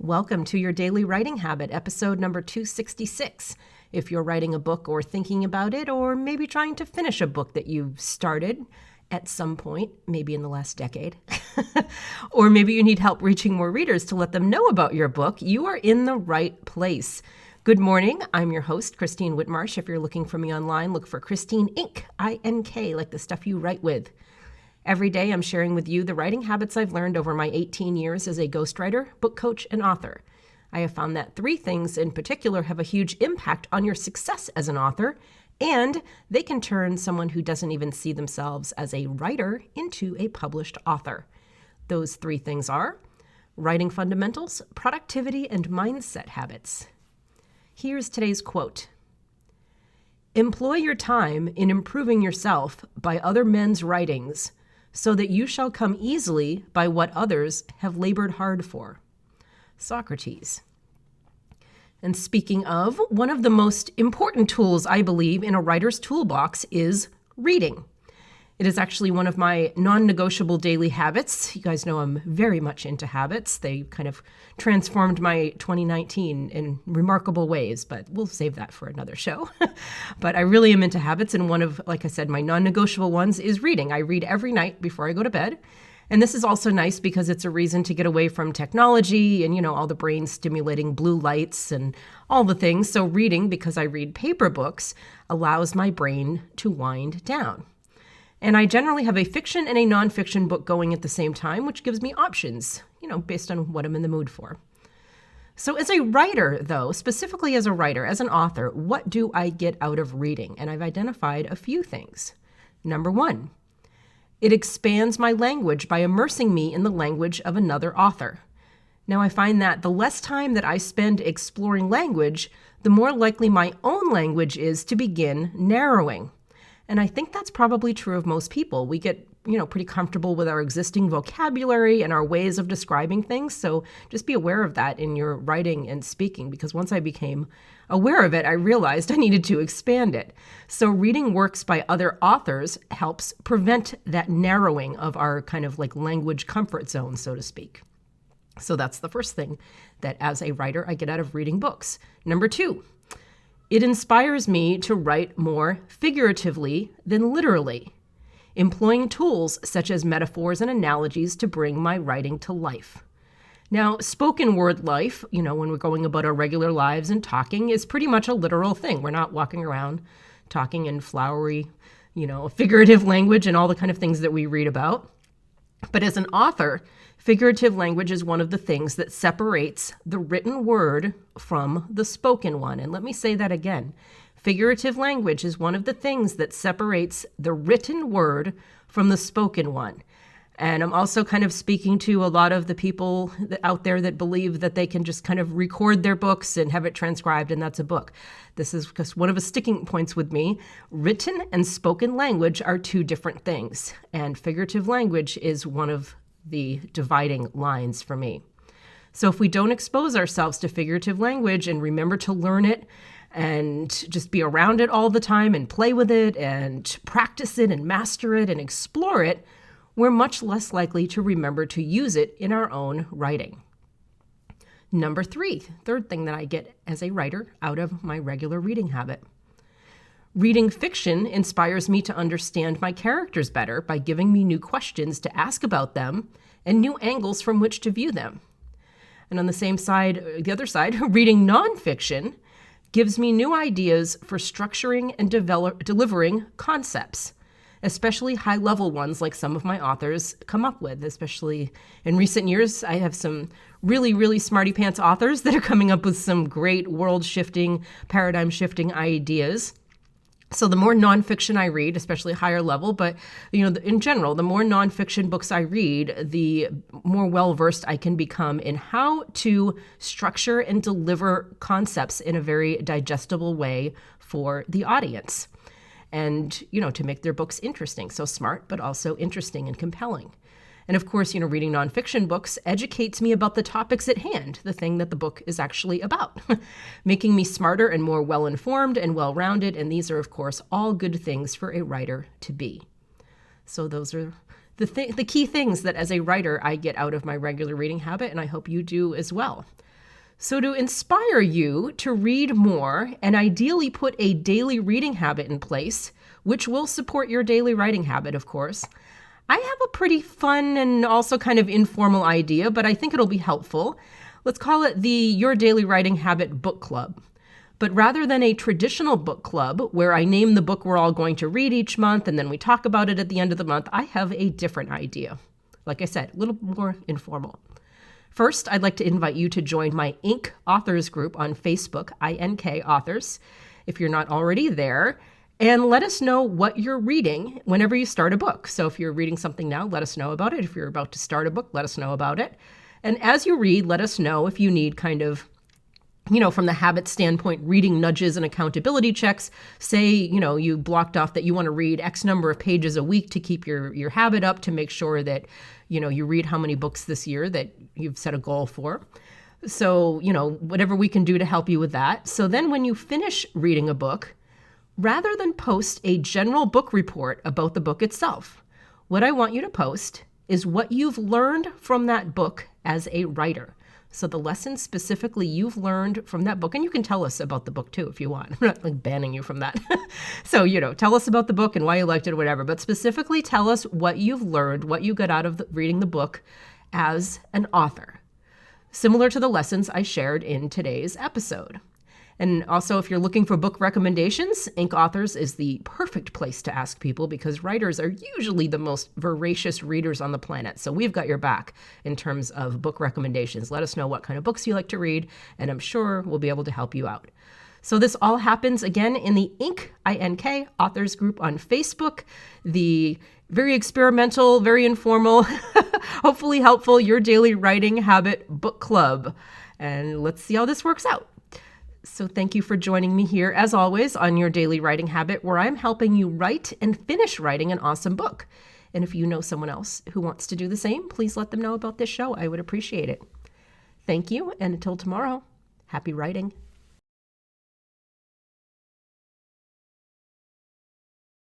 Welcome to your daily writing habit, episode number 266. If you're writing a book or thinking about it, or maybe trying to finish a book that you've started at some point, maybe in the last decade, or maybe you need help reaching more readers to let them know about your book, you are in the right place. Good morning. I'm your host, Christine Whitmarsh. If you're looking for me online, look for Christine Inc., I-N-K, like the stuff you write with. Every day, I'm sharing with you the writing habits I've learned over my 18 years as a ghostwriter, book coach, and author. I have found that three things in particular have a huge impact on your success as an author, and they can turn someone who doesn't even see themselves as a writer into a published author. Those three things are writing fundamentals, productivity, and mindset habits. Here's today's quote. Employ your time in improving yourself by other men's writings, so that you shall come easily by what others have labored hard for. Socrates. And speaking of, one of the most important tools, I believe, in a writer's toolbox is reading. It is actually one of my non-negotiable daily habits. You guys know I'm very much into habits. They kind of transformed my 2019 in remarkable ways, but we'll save that for another show. But I really am into habits, and one of, like I said, my non-negotiable ones is reading. I read every night before I go to bed. And this is also nice because it's a reason to get away from technology and, all the brain-stimulating blue lights and all the things. So reading, because I read paper books, allows my brain to wind down. And I generally have a fiction and a nonfiction book going at the same time, which gives me options, based on what I'm in the mood for. So as a writer, though, specifically as a writer, as an author, what do I get out of reading? And I've identified a few things. Number one, it expands my language by immersing me in the language of another author. Now, I find that the less time that I spend exploring language, the more likely my own language is to begin narrowing. And I think that's probably true of most people. We get, pretty comfortable with our existing vocabulary and our ways of describing things. So just be aware of that in your writing and speaking, because once I became aware of it, I realized I needed to expand it. So reading works by other authors helps prevent that narrowing of our kind of like language comfort zone, so to speak. So that's the first thing that as a writer, I get out of reading books. Number two, it inspires me to write more figuratively than literally, employing tools such as metaphors and analogies to bring my writing to life. Now, spoken word life, when we're going about our regular lives and talking, is pretty much a literal thing. We're not walking around talking in flowery, figurative language and all the kind of things that we read about. But as an author, figurative language is one of the things that separates the written word from the spoken one. And let me say that again. Figurative language is one of the things that separates the written word from the spoken one. And I'm also kind of speaking to a lot of the people out there that believe that they can just kind of record their books and have it transcribed and that's a book. This is just one of the sticking points with me. Written and spoken language are two different things, and figurative language is one of the dividing lines for me. So if we don't expose ourselves to figurative language and remember to learn it and just be around it all the time and play with it and practice it and master it and explore it, we're much less likely to remember to use it in our own writing. Number three, third thing that I get as a writer out of my regular reading habit. Reading fiction inspires me to understand my characters better by giving me new questions to ask about them and new angles from which to view them. And on the other side, reading nonfiction gives me new ideas for structuring and delivering concepts, especially high-level ones like some of my authors come up with. Especially in recent years, I have some really, really smarty-pants authors that are coming up with some great world-shifting, paradigm-shifting ideas. So the more nonfiction I read, especially higher level, but in general, the more nonfiction books I read, the more well-versed I can become in how to structure and deliver concepts in a very digestible way for the audience. And, to make their books interesting. So smart, but also interesting and compelling. And of course, reading nonfiction books educates me about the topics at hand, the thing that the book is actually about, making me smarter and more well-informed and well-rounded. And these are, of course, all good things for a writer to be. So those are the key things that as a writer I get out of my regular reading habit, and I hope you do as well. So to inspire you to read more and ideally put a daily reading habit in place, which will support your daily writing habit, of course, I have a pretty fun and also kind of informal idea, but I think it'll be helpful. Let's call it the Your Daily Writing Habit Book Club. But rather than a traditional book club where I name the book we're all going to read each month and then we talk about it at the end of the month, I have a different idea. Like I said, a little more informal. First, I'd like to invite you to join my Ink Authors group on Facebook, INK Authors, if you're not already there, and let us know what you're reading whenever you start a book. So if you're reading something now, let us know about it. If you're about to start a book, let us know about it. And as you read, let us know if you need kind of, from the habit standpoint, reading nudges and accountability checks. Say, you blocked off that you want to read X number of pages a week to keep your habit up, to make sure that, you read how many books this year that you've set a goal for. So, whatever we can do to help you with that. So then when you finish reading a book, rather than post a general book report about the book itself, what I want you to post is what you've learned from that book as a writer. So the lessons specifically you've learned from that book, and you can tell us about the book too if you want. I'm not banning you from that. So, tell us about the book and why you liked it or whatever, but specifically tell us what you've learned, what you got out of reading the book as an author, similar to the lessons I shared in today's episode. And also, if you're looking for book recommendations, Ink Authors is the perfect place to ask people because writers are usually the most voracious readers on the planet. So we've got your back in terms of book recommendations. Let us know what kind of books you like to read, and I'm sure we'll be able to help you out. So this all happens again in the Ink, INK, Authors group on Facebook, the very experimental, very informal, hopefully helpful Your Daily Writing Habit Book Club. And let's see how this works out. So thank you for joining me here, as always, on Your Daily Writing Habit, where I'm helping you write and finish writing an awesome book. And if you know someone else who wants to do the same, please let them know about this show. I would appreciate it. Thank you, and until tomorrow, happy writing.